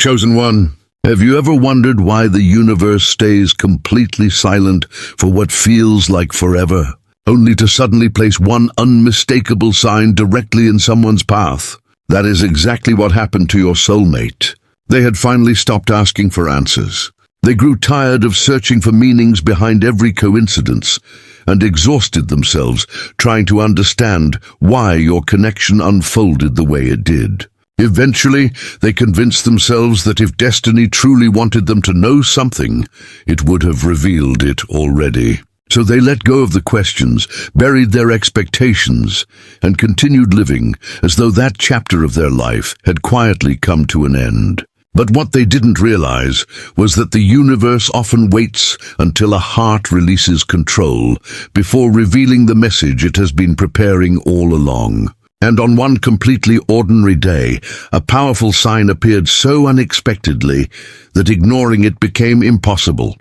Chosen one, have you ever wondered why the universe stays completely silent for what feels like forever, only to suddenly place one unmistakable sign directly in someone's path? That is exactly what happened to your soulmate. They had finally stopped asking for answers. They grew tired of searching for meanings behind every coincidence and exhausted themselves trying to understand why your connection unfolded the way it did. Eventually, they convinced themselves that if destiny truly wanted them to know something, it would have revealed it already. So they let go of the questions, buried their expectations, and continued living as though that chapter of their life had quietly come to an end. But what they didn't realize was that the universe often waits until a heart releases control before revealing the message it has been preparing all along. And on one completely ordinary day, a powerful sign appeared so unexpectedly that ignoring it became impossible.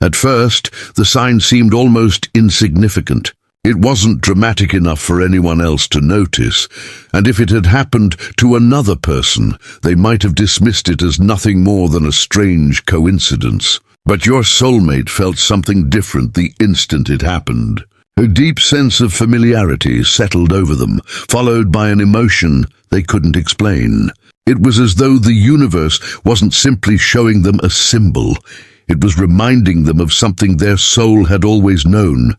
At first, the sign seemed almost insignificant. It wasn't dramatic enough for anyone else to notice, and if it had happened to another person, they might have dismissed it as nothing more than a strange coincidence. But your soulmate felt something different the instant it happened. A deep sense of familiarity settled over them, followed by an emotion they couldn't explain. It was as though the universe wasn't simply showing them a symbol. It was reminding them of something their soul had always known,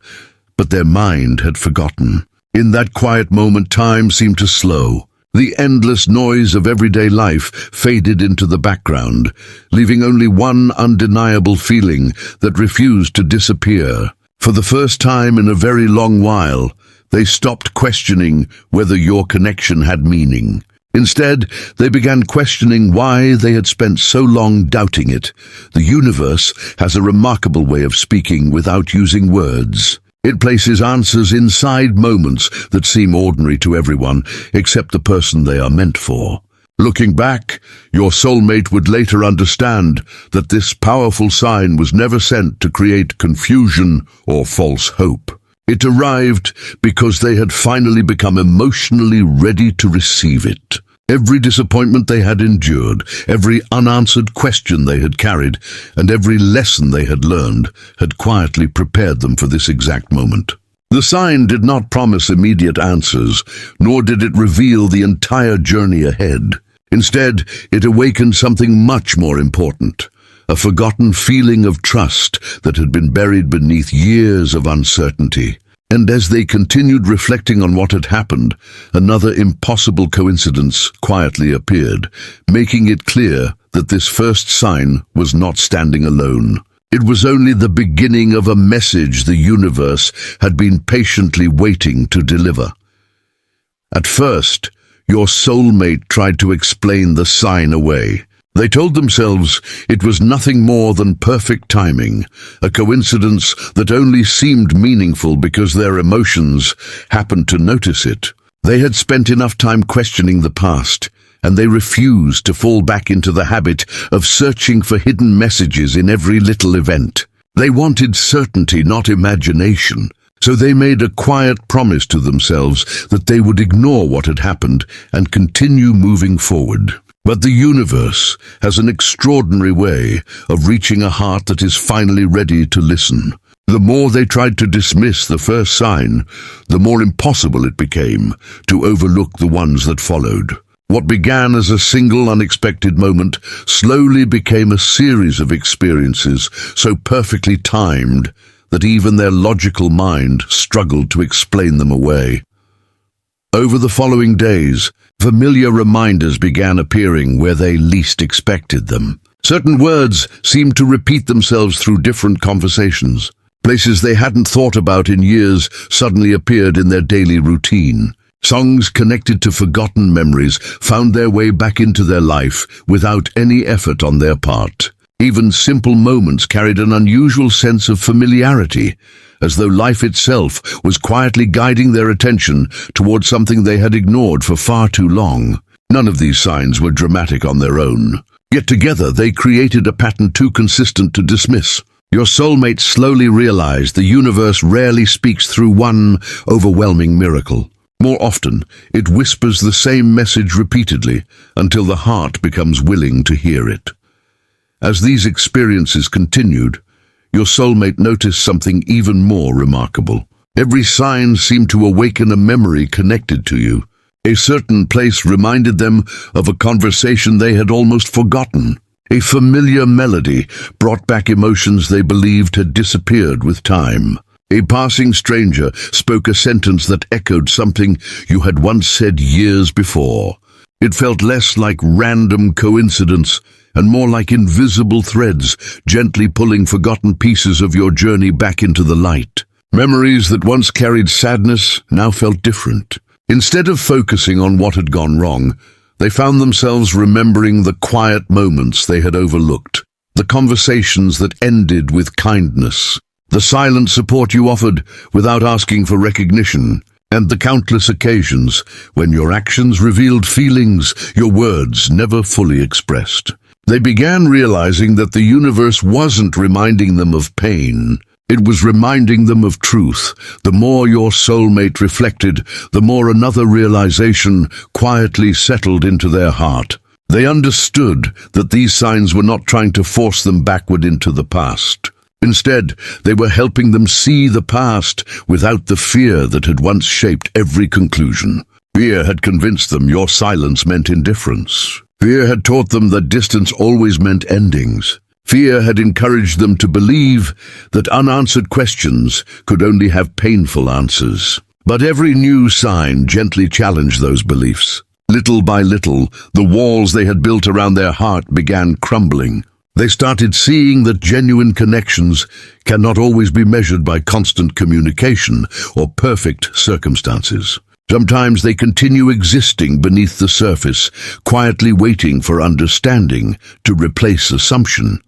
but their mind had forgotten. In that quiet moment, time seemed to slow. The endless noise of everyday life faded into the background, leaving only one undeniable feeling that refused to disappear. For the first time in a very long while, they stopped questioning whether your connection had meaning. Instead, they began questioning why they had spent so long doubting it. The universe has a remarkable way of speaking without using words. It places answers inside moments that seem ordinary to everyone except the person they are meant for. Looking back, your soulmate would later understand that this powerful sign was never sent to create confusion or false hope. It arrived because they had finally become emotionally ready to receive it. Every disappointment they had endured, every unanswered question they had carried, and every lesson they had learned had quietly prepared them for this exact moment. The sign did not promise immediate answers, nor did it reveal the entire journey ahead. Instead, it awakened something much more important, a forgotten feeling of trust that had been buried beneath years of uncertainty. And as they continued reflecting on what had happened, another impossible coincidence quietly appeared, making it clear that this first sign was not standing alone. It was only the beginning of a message the universe had been patiently waiting to deliver. At first, your soulmate tried to explain the sign away. They told themselves it was nothing more than perfect timing, a coincidence that only seemed meaningful because their emotions happened to notice it. They had spent enough time questioning the past, and they refused to fall back into the habit of searching for hidden messages in every little event. They wanted certainty, not imagination. So they made a quiet promise to themselves that they would ignore what had happened and continue moving forward. But the universe has an extraordinary way of reaching a heart that is finally ready to listen. The more they tried to dismiss the first sign, the more impossible it became to overlook the ones that followed. What began as a single unexpected moment slowly became a series of experiences so perfectly timed that even their logical mind struggled to explain them away. Over the following days, familiar reminders began appearing where they least expected them. Certain words seemed to repeat themselves through different conversations. Places they hadn't thought about in years suddenly appeared in their daily routine. Songs connected to forgotten memories found their way back into their life without any effort on their part. Even simple moments carried an unusual sense of familiarity, as though life itself was quietly guiding their attention towards something they had ignored for far too long. None of these signs were dramatic on their own. Yet together they created a pattern too consistent to dismiss. Your soulmate slowly realized the universe rarely speaks through one overwhelming miracle. More often, it whispers the same message repeatedly until the heart becomes willing to hear it. As these experiences continued, your soulmate noticed something even more remarkable. Every sign seemed to awaken a memory connected to you. A certain place reminded them of a conversation they had almost forgotten. A familiar melody brought back emotions they believed had disappeared with time. A passing stranger spoke a sentence that echoed something you had once said years before. It felt less like random coincidence and more like invisible threads gently pulling forgotten pieces of your journey back into the light. Memories that once carried sadness now felt different. Instead of focusing on what had gone wrong, they found themselves remembering the quiet moments they had overlooked, the conversations that ended with kindness, the silent support you offered without asking for recognition, and the countless occasions when your actions revealed feelings your words never fully expressed. They began realizing that the universe wasn't reminding them of pain. It was reminding them of truth. The more your soulmate reflected, the more another realization quietly settled into their heart. They understood that these signs were not trying to force them backward into the past. Instead, they were helping them see the past without the fear that had once shaped every conclusion. Fear had convinced them your silence meant indifference. Fear had taught them that distance always meant endings. Fear had encouraged them to believe that unanswered questions could only have painful answers. But every new sign gently challenged those beliefs. Little by little, the walls they had built around their heart began crumbling. They started seeing that genuine connections cannot always be measured by constant communication or perfect circumstances. Sometimes they continue existing beneath the surface, quietly waiting for understanding to replace assumption.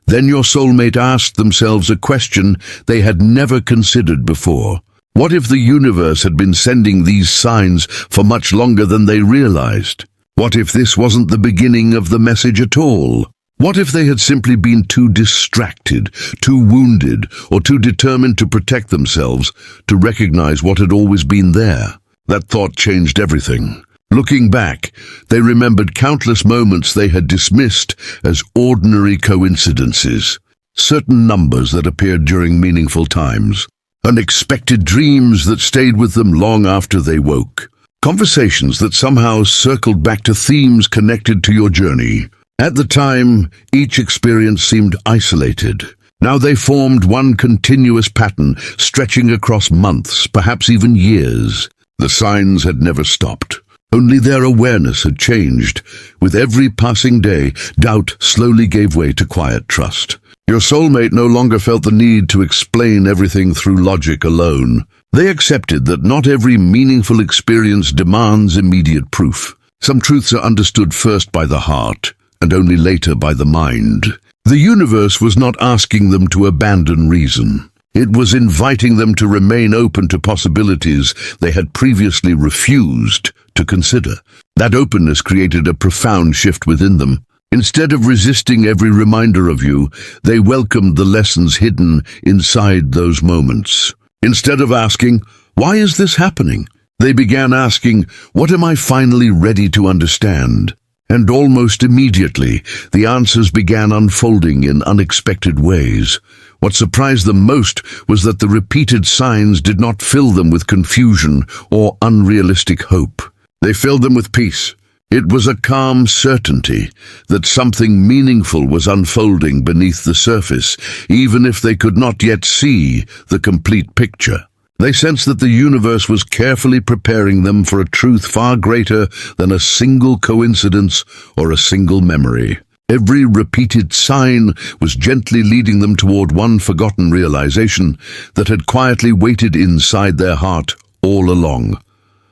Then your soulmate asked themselves a question they had never considered before. What if the universe had been sending these signs for much longer than they realized? What if this wasn't the beginning of the message at all? What if they had simply been too distracted, too wounded, or too determined to protect themselves to recognize what had always been there? That thought changed everything. Looking back, they remembered countless moments they had dismissed as ordinary coincidences. Certain numbers that appeared during meaningful times. Unexpected dreams that stayed with them long after they woke. Conversations that somehow circled back to themes connected to your journey. At the time, each experience seemed isolated. Now they formed one continuous pattern, stretching across months, perhaps even years. The signs had never stopped. Only their awareness had changed. With every passing day, doubt slowly gave way to quiet trust. Your soulmate no longer felt the need to explain everything through logic alone. They accepted that not every meaningful experience demands immediate proof. Some truths are understood first by the heart, and only later by the mind. The universe was not asking them to abandon reason. It was inviting them to remain open to possibilities they had previously refused to consider. That openness created a profound shift within them. Instead of resisting every reminder of you, they welcomed the lessons hidden inside those moments. Instead of asking, "Why is this happening?" they began asking, "What am I finally ready to understand?" And almost immediately, the answers began unfolding in unexpected ways. What surprised them most was that the repeated signs did not fill them with confusion or unrealistic hope. They filled them with peace. It was a calm certainty that something meaningful was unfolding beneath the surface, even if they could not yet see the complete picture. They sensed that the universe was carefully preparing them for a truth far greater than a single coincidence or a single memory. Every repeated sign was gently leading them toward one forgotten realization that had quietly waited inside their heart all along.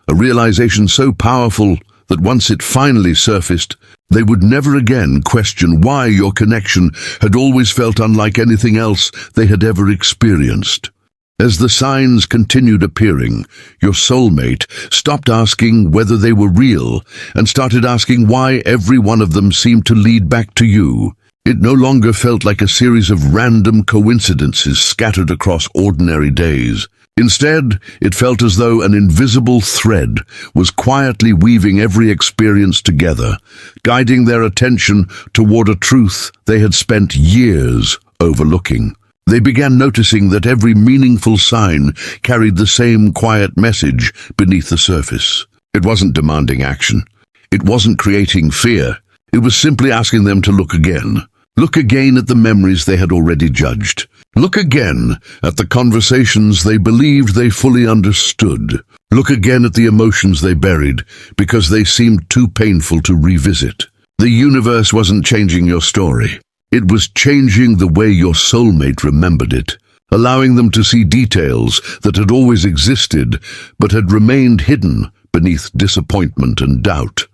A realization so powerful that once it finally surfaced, they would never again question why your connection had always felt unlike anything else they had ever experienced. As the signs continued appearing, your soulmate stopped asking whether they were real and started asking why every one of them seemed to lead back to you. It no longer felt like a series of random coincidences scattered across ordinary days. Instead, it felt as though an invisible thread was quietly weaving every experience together, guiding their attention toward a truth they had spent years overlooking. They began noticing that every meaningful sign carried the same quiet message beneath the surface. It wasn't demanding action. It wasn't creating fear. It was simply asking them to look again. Look again at the memories they had already judged. Look again at the conversations they believed they fully understood. Look again at the emotions they buried because they seemed too painful to revisit. The universe wasn't changing your story. It was changing the way your soulmate remembered it, allowing them to see details that had always existed but had remained hidden beneath disappointment and doubt.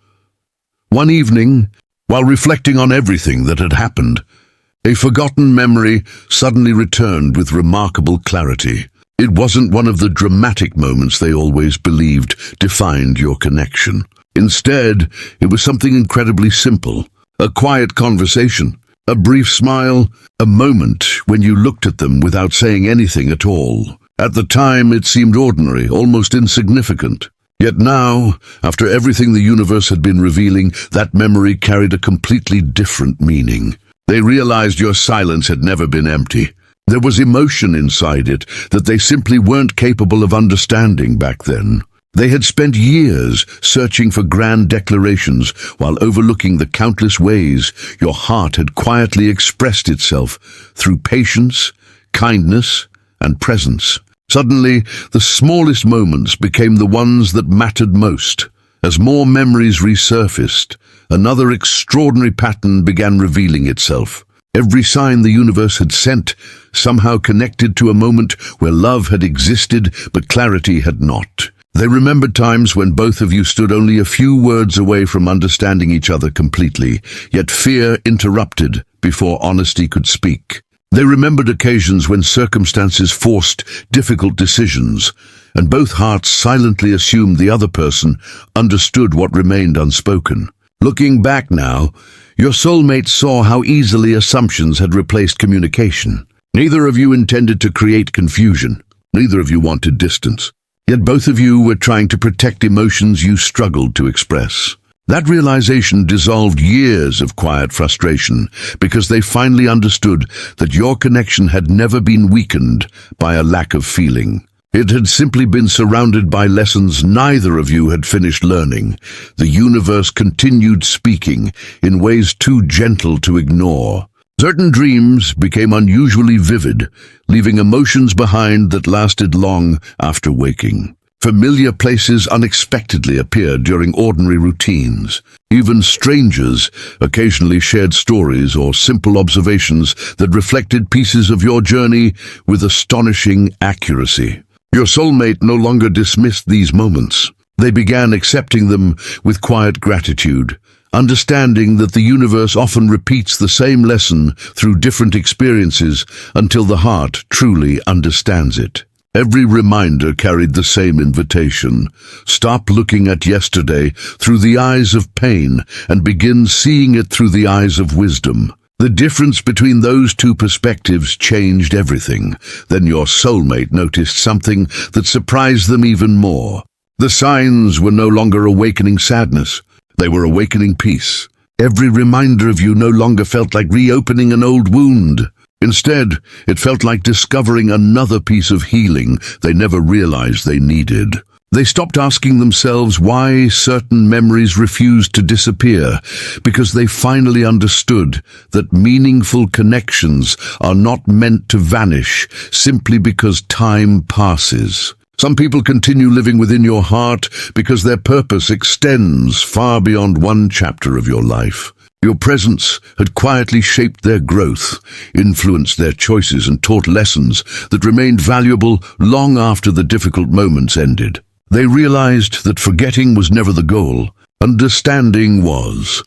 One evening, while reflecting on everything that had happened, a forgotten memory suddenly returned with remarkable clarity. It wasn't one of the dramatic moments they always believed defined your connection. Instead, it was something incredibly simple. A quiet conversation, a brief smile, a moment when you looked at them without saying anything at all. At the time, it seemed ordinary, almost insignificant. Yet now, after everything the universe had been revealing, that memory carried a completely different meaning. They realized your silence had never been empty. There was emotion inside it that they simply weren't capable of understanding back then. They had spent years searching for grand declarations while overlooking the countless ways your heart had quietly expressed itself through patience, kindness, and presence. Suddenly, the smallest moments became the ones that mattered most. As more memories resurfaced, another extraordinary pattern began revealing itself. Every sign the universe had sent somehow connected to a moment where love had existed but clarity had not. They remembered times when both of you stood only a few words away from understanding each other completely, yet fear interrupted before honesty could speak. They remembered occasions when circumstances forced difficult decisions, and both hearts silently assumed the other person understood what remained unspoken. Looking back now, your soulmate saw how easily assumptions had replaced communication. Neither of you intended to create confusion. Neither of you wanted distance. Yet both of you were trying to protect emotions you struggled to express. That realization dissolved years of quiet frustration because they finally understood that your connection had never been weakened by a lack of feeling. It had simply been surrounded by lessons neither of you had finished learning. The universe continued speaking in ways too gentle to ignore. Certain dreams became unusually vivid, leaving emotions behind that lasted long after waking. Familiar places unexpectedly appeared during ordinary routines. Even strangers occasionally shared stories or simple observations that reflected pieces of your journey with astonishing accuracy. Your soulmate no longer dismissed these moments. They began accepting them with quiet gratitude, understanding that the universe often repeats the same lesson through different experiences until the heart truly understands it. Every reminder carried the same invitation. Stop looking at yesterday through the eyes of pain and begin seeing it through the eyes of wisdom. The difference between those two perspectives changed everything. Then your soulmate noticed something that surprised them even more. The signs were no longer awakening sadness. They were awakening peace. Every reminder of you no longer felt like reopening an old wound. Instead, it felt like discovering another piece of healing they never realized they needed. They stopped asking themselves why certain memories refused to disappear, because they finally understood that meaningful connections are not meant to vanish simply because time passes. Some people continue living within your heart because their purpose extends far beyond one chapter of your life. Your presence had quietly shaped their growth, influenced their choices, and taught lessons that remained valuable long after the difficult moments ended. They realized that forgetting was never the goal. Understanding was.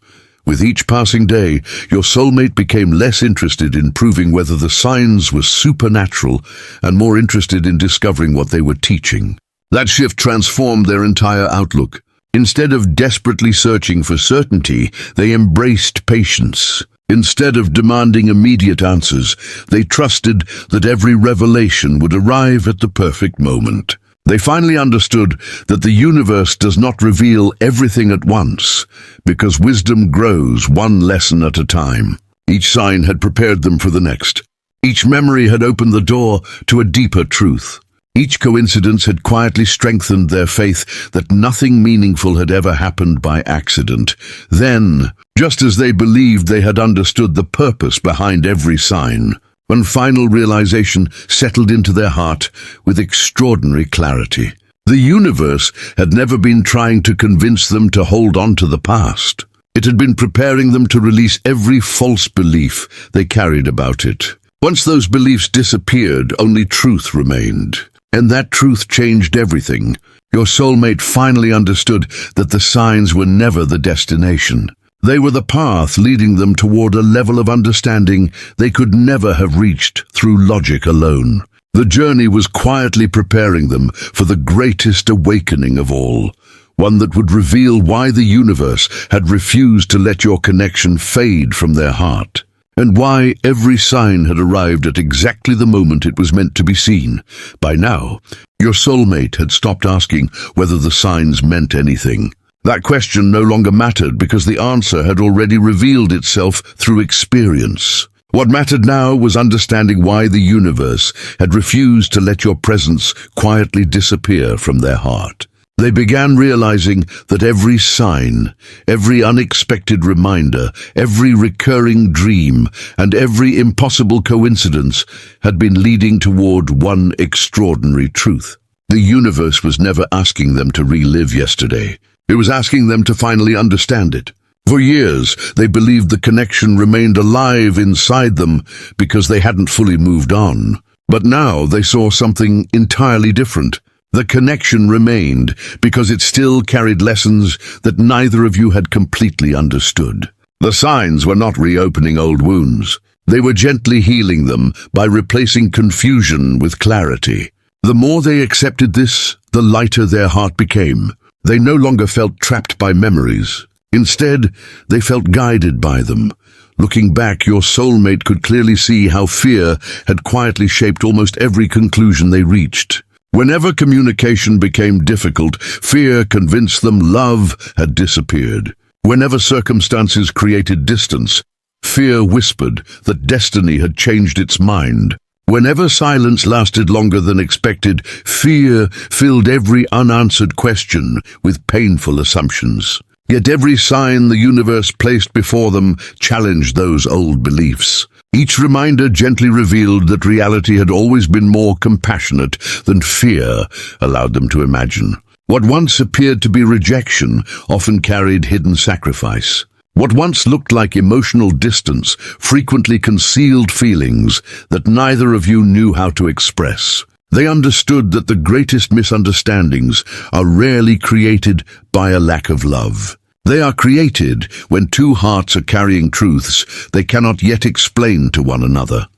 With each passing day, your soulmate became less interested in proving whether the signs were supernatural and more interested in discovering what they were teaching. That shift transformed their entire outlook. Instead of desperately searching for certainty, they embraced patience. Instead of demanding immediate answers, they trusted that every revelation would arrive at the perfect moment. They finally understood that the universe does not reveal everything at once, because wisdom grows one lesson at a time. Each sign had prepared them for the next. Each memory had opened the door to a deeper truth. Each coincidence had quietly strengthened their faith that nothing meaningful had ever happened by accident. Then, just as they believed they had understood the purpose behind every sign, one final realization settled into their heart with extraordinary clarity. The universe had never been trying to convince them to hold on to the past. It had been preparing them to release every false belief they carried about it. Once those beliefs disappeared, only truth remained. And that truth changed everything. Your soulmate finally understood that the signs were never the destination. They were the path leading them toward a level of understanding they could never have reached through logic alone. The journey was quietly preparing them for the greatest awakening of all, one that would reveal why the universe had refused to let your connection fade from their heart, and why every sign had arrived at exactly the moment it was meant to be seen. By now, your soulmate had stopped asking whether the signs meant anything. That question no longer mattered because the answer had already revealed itself through experience. What mattered now was understanding why the universe had refused to let your presence quietly disappear from their heart. They began realizing that every sign, every unexpected reminder, every recurring dream, and every impossible coincidence had been leading toward one extraordinary truth. The universe was never asking them to relive yesterday. It was asking them to finally understand it. For years, they believed the connection remained alive inside them because they hadn't fully moved on. But now they saw something entirely different. The connection remained because it still carried lessons that neither of you had completely understood. The signs were not reopening old wounds. They were gently healing them by replacing confusion with clarity. The more they accepted this, the lighter their heart became. They no longer felt trapped by memories. Instead, they felt guided by them. Looking back, your soulmate could clearly see how fear had quietly shaped almost every conclusion they reached. Whenever communication became difficult, fear convinced them love had disappeared. Whenever circumstances created distance, fear whispered that destiny had changed its mind. Whenever silence lasted longer than expected, fear filled every unanswered question with painful assumptions. Yet every sign the universe placed before them challenged those old beliefs. Each reminder gently revealed that reality had always been more compassionate than fear allowed them to imagine. What once appeared to be rejection often carried hidden sacrifice. What once looked like emotional distance frequently concealed feelings that neither of you knew how to express. They understood that the greatest misunderstandings are rarely created by a lack of love. They are created when two hearts are carrying truths they cannot yet explain to one another.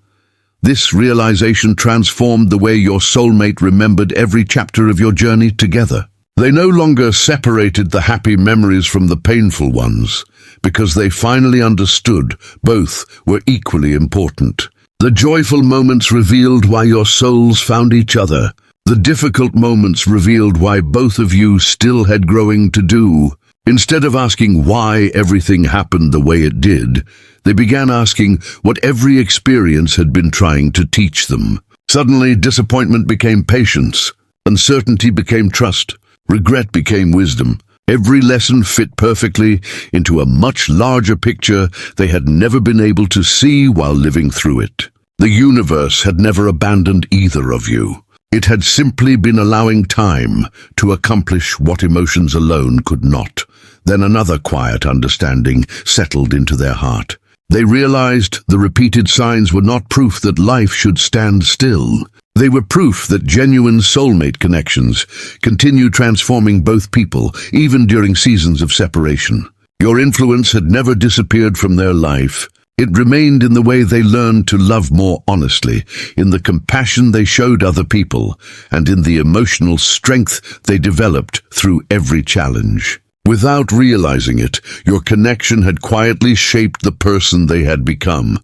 This realization transformed the way your soulmate remembered every chapter of your journey together. They no longer separated the happy memories from the painful ones, because they finally understood both were equally important. The joyful moments revealed why your souls found each other. The difficult moments revealed why both of you still had growing to do. Instead of asking why everything happened the way it did, they began asking what every experience had been trying to teach them. Suddenly, disappointment became patience, uncertainty became trust, regret became wisdom. Every lesson fit perfectly into a much larger picture they had never been able to see while living through it. The universe had never abandoned either of you. It had simply been allowing time to accomplish what emotions alone could not. Then another quiet understanding settled into their heart. They realized the repeated signs were not proof that life should stand still. They were proof that genuine soulmate connections continue transforming both people, even during seasons of separation. Your influence had never disappeared from their life. It remained in the way they learned to love more honestly, in the compassion they showed other people, and in the emotional strength they developed through every challenge. Without realizing it, your connection had quietly shaped the person they had become.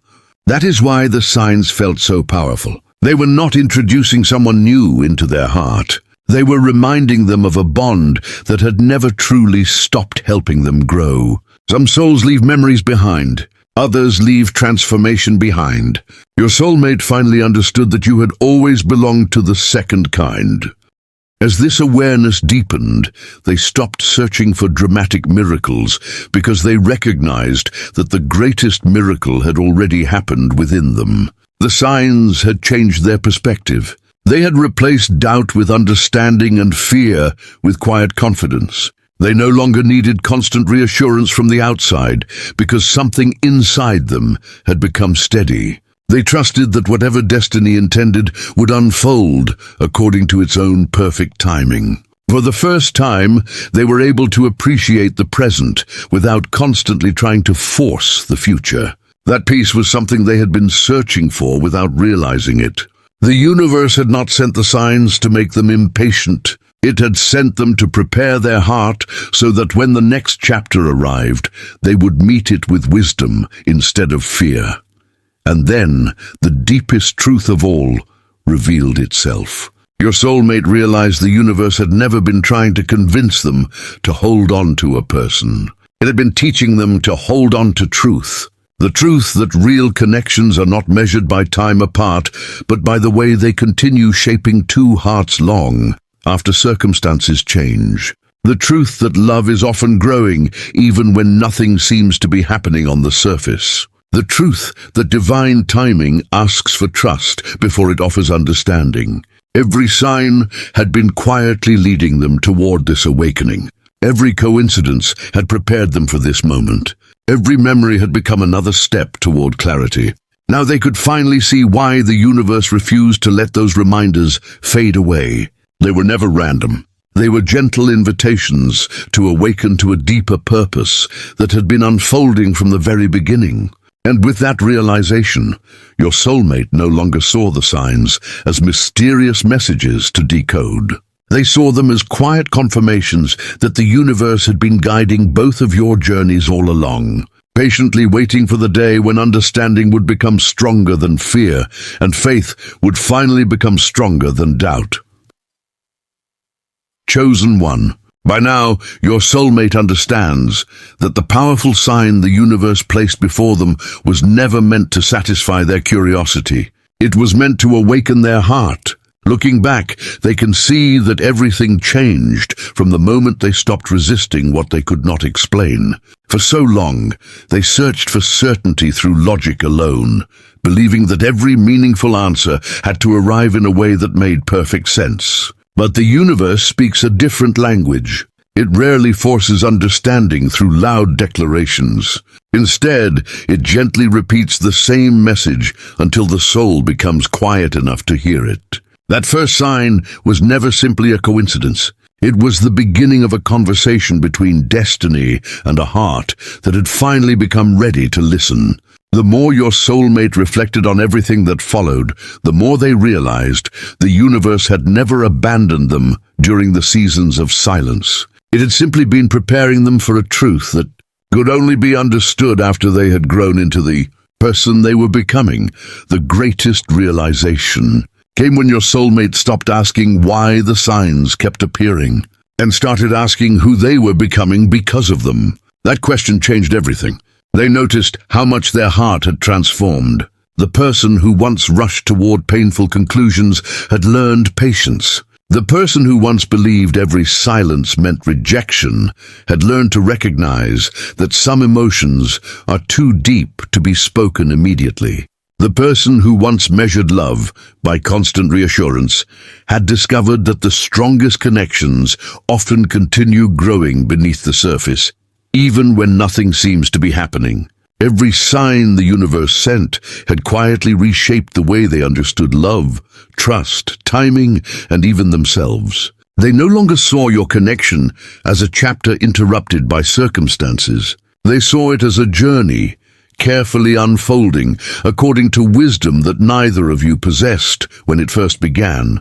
That is why the signs felt so powerful. They were not introducing someone new into their heart. They were reminding them of a bond that had never truly stopped helping them grow. Some souls leave memories behind. Others leave transformation behind. Your soulmate finally understood that you had always belonged to the second kind. As this awareness deepened, they stopped searching for dramatic miracles because they recognized that the greatest miracle had already happened within them. The signs had changed their perspective. They had replaced doubt with understanding and fear with quiet confidence. They no longer needed constant reassurance from the outside because something inside them had become steady. They trusted that whatever destiny intended would unfold according to its own perfect timing. For the first time, they were able to appreciate the present without constantly trying to force the future. That peace was something they had been searching for without realizing it. The universe had not sent the signs to make them impatient. It had sent them to prepare their heart so that when the next chapter arrived, they would meet it with wisdom instead of fear. And then, the deepest truth of all revealed itself. Your soulmate realized the universe had never been trying to convince them to hold on to a person. It had been teaching them to hold on to truth. The truth that real connections are not measured by time apart, but by the way they continue shaping two hearts long after circumstances change. The truth that love is often growing even when nothing seems to be happening on the surface. The truth that divine timing asks for trust before it offers understanding. Every sign had been quietly leading them toward this awakening. Every coincidence had prepared them for this moment. Every memory had become another step toward clarity. Now they could finally see why the universe refused to let those reminders fade away. They were never random. They were gentle invitations to awaken to a deeper purpose that had been unfolding from the very beginning. And with that realization, your soulmate no longer saw the signs as mysterious messages to decode. They saw them as quiet confirmations that the universe had been guiding both of your journeys all along, patiently waiting for the day when understanding would become stronger than fear, and faith would finally become stronger than doubt. Chosen one. By now, your soulmate understands that the powerful sign the universe placed before them was never meant to satisfy their curiosity. It was meant to awaken their heart. Looking back, they can see that everything changed from the moment they stopped resisting what they could not explain. For so long, they searched for certainty through logic alone, believing that every meaningful answer had to arrive in a way that made perfect sense. But the universe speaks a different language. It rarely forces understanding through loud declarations. Instead, it gently repeats the same message until the soul becomes quiet enough to hear it. That first sign was never simply a coincidence. It was the beginning of a conversation between destiny and a heart that had finally become ready to listen. The more your soulmate reflected on everything that followed, the more they realized the universe had never abandoned them during the seasons of silence. It had simply been preparing them for a truth that could only be understood after they had grown into the person they were becoming. The greatest realization came when your soulmate stopped asking why the signs kept appearing and started asking who they were becoming because of them. That question changed everything. They noticed how much their heart had transformed. The person who once rushed toward painful conclusions had learned patience. The person who once believed every silence meant rejection had learned to recognize that some emotions are too deep to be spoken immediately. The person who once measured love by constant reassurance had discovered that the strongest connections often continue growing beneath the surface, even when nothing seems to be happening. Every sign the universe sent had quietly reshaped the way they understood love, trust, timing, and even themselves. They no longer saw your connection as a chapter interrupted by circumstances. They saw it as a journey, carefully unfolding according to wisdom that neither of you possessed when it first began.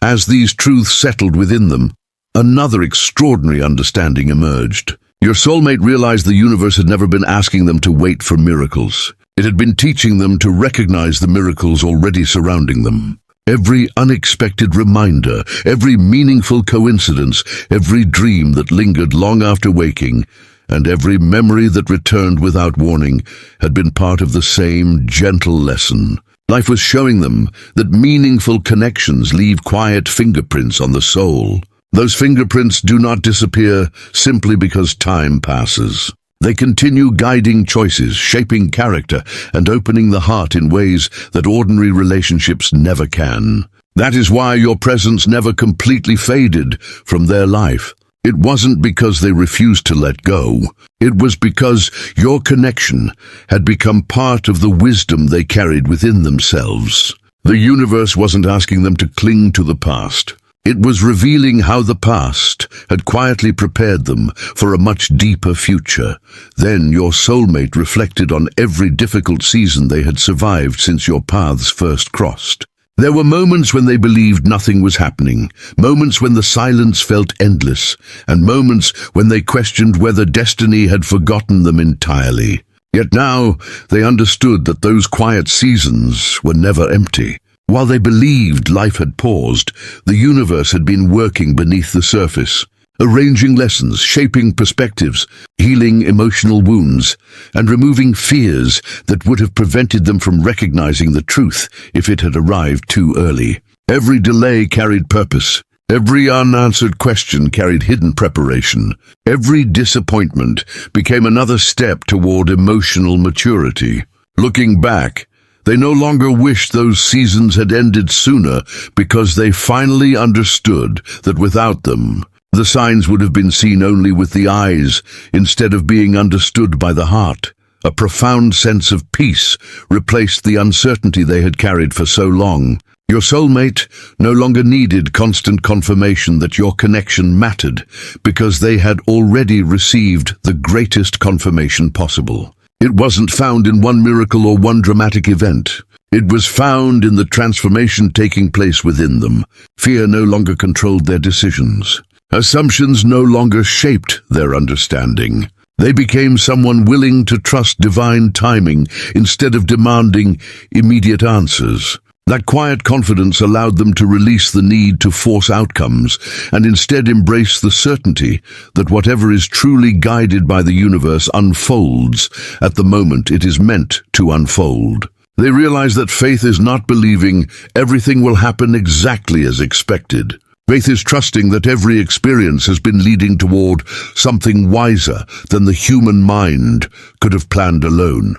As these truths settled within them, Another extraordinary understanding emerged. Your soulmate realized the universe had never been asking them to wait for miracles. It had been teaching them to recognize the miracles already surrounding them. Every unexpected reminder, every meaningful coincidence, every dream that lingered long after waking, and every memory that returned without warning had been part of the same gentle lesson. Life was showing them that meaningful connections leave quiet fingerprints on the soul. Those fingerprints do not disappear simply because time passes. They continue guiding choices, shaping character, and opening the heart in ways that ordinary relationships never can. That is why your presence never completely faded from their life. It wasn't because they refused to let go. It was because your connection had become part of the wisdom they carried within themselves. The universe wasn't asking them to cling to the past. It was revealing how the past had quietly prepared them for a much deeper future. Then your soulmate reflected on every difficult season they had survived since your paths first crossed. There were moments when they believed nothing was happening, moments when the silence felt endless, and moments when they questioned whether destiny had forgotten them entirely. Yet now they understood that those quiet seasons were never empty. While they believed life had paused, the universe had been working beneath the surface, arranging lessons, shaping perspectives, healing emotional wounds, and removing fears that would have prevented them from recognizing the truth if it had arrived too early. Every delay carried purpose. Every unanswered question carried hidden preparation. Every disappointment became another step toward emotional maturity. Looking back, they no longer wished those seasons had ended sooner because they finally understood that without them, the signs would have been seen only with the eyes instead of being understood by the heart. A profound sense of peace replaced the uncertainty they had carried for so long. Your soulmate no longer needed constant confirmation that your connection mattered because they had already received the greatest confirmation possible. It wasn't found in one miracle or one dramatic event. It was found in the transformation taking place within them. Fear no longer controlled their decisions. Assumptions no longer shaped their understanding. They became someone willing to trust divine timing instead of demanding immediate answers. That quiet confidence allowed them to release the need to force outcomes and instead embrace the certainty that whatever is truly guided by the universe unfolds at the moment it is meant to unfold. They realize that faith is not believing everything will happen exactly as expected. Faith is trusting that every experience has been leading toward something wiser than the human mind could have planned alone.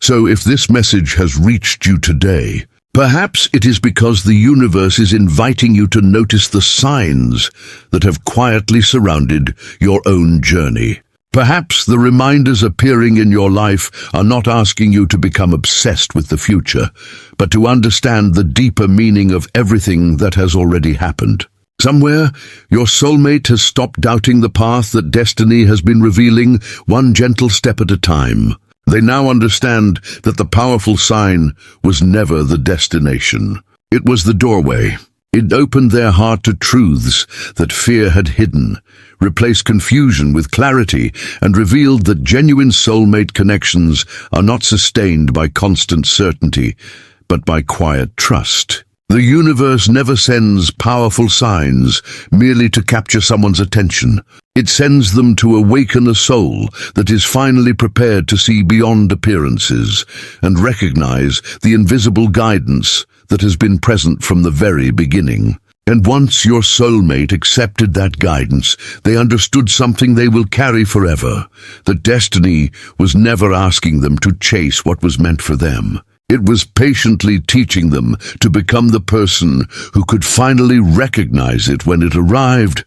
So if this message has reached you today, perhaps it is because the universe is inviting you to notice the signs that have quietly surrounded your own journey. Perhaps the reminders appearing in your life are not asking you to become obsessed with the future, but to understand the deeper meaning of everything that has already happened. Somewhere, your soulmate has stopped doubting the path that destiny has been revealing, one gentle step at a time. They now understand that the powerful sign was never the destination. It was the doorway. It opened their heart to truths that fear had hidden, replaced confusion with clarity, and revealed that genuine soulmate connections are not sustained by constant certainty, but by quiet trust. The universe never sends powerful signs merely to capture someone's attention. It sends them to awaken a soul that is finally prepared to see beyond appearances and recognize the invisible guidance that has been present from the very beginning. And once your soulmate accepted that guidance, they understood something they will carry forever. That destiny was never asking them to chase what was meant for them. It was patiently teaching them to become the person who could finally recognize it when it arrived.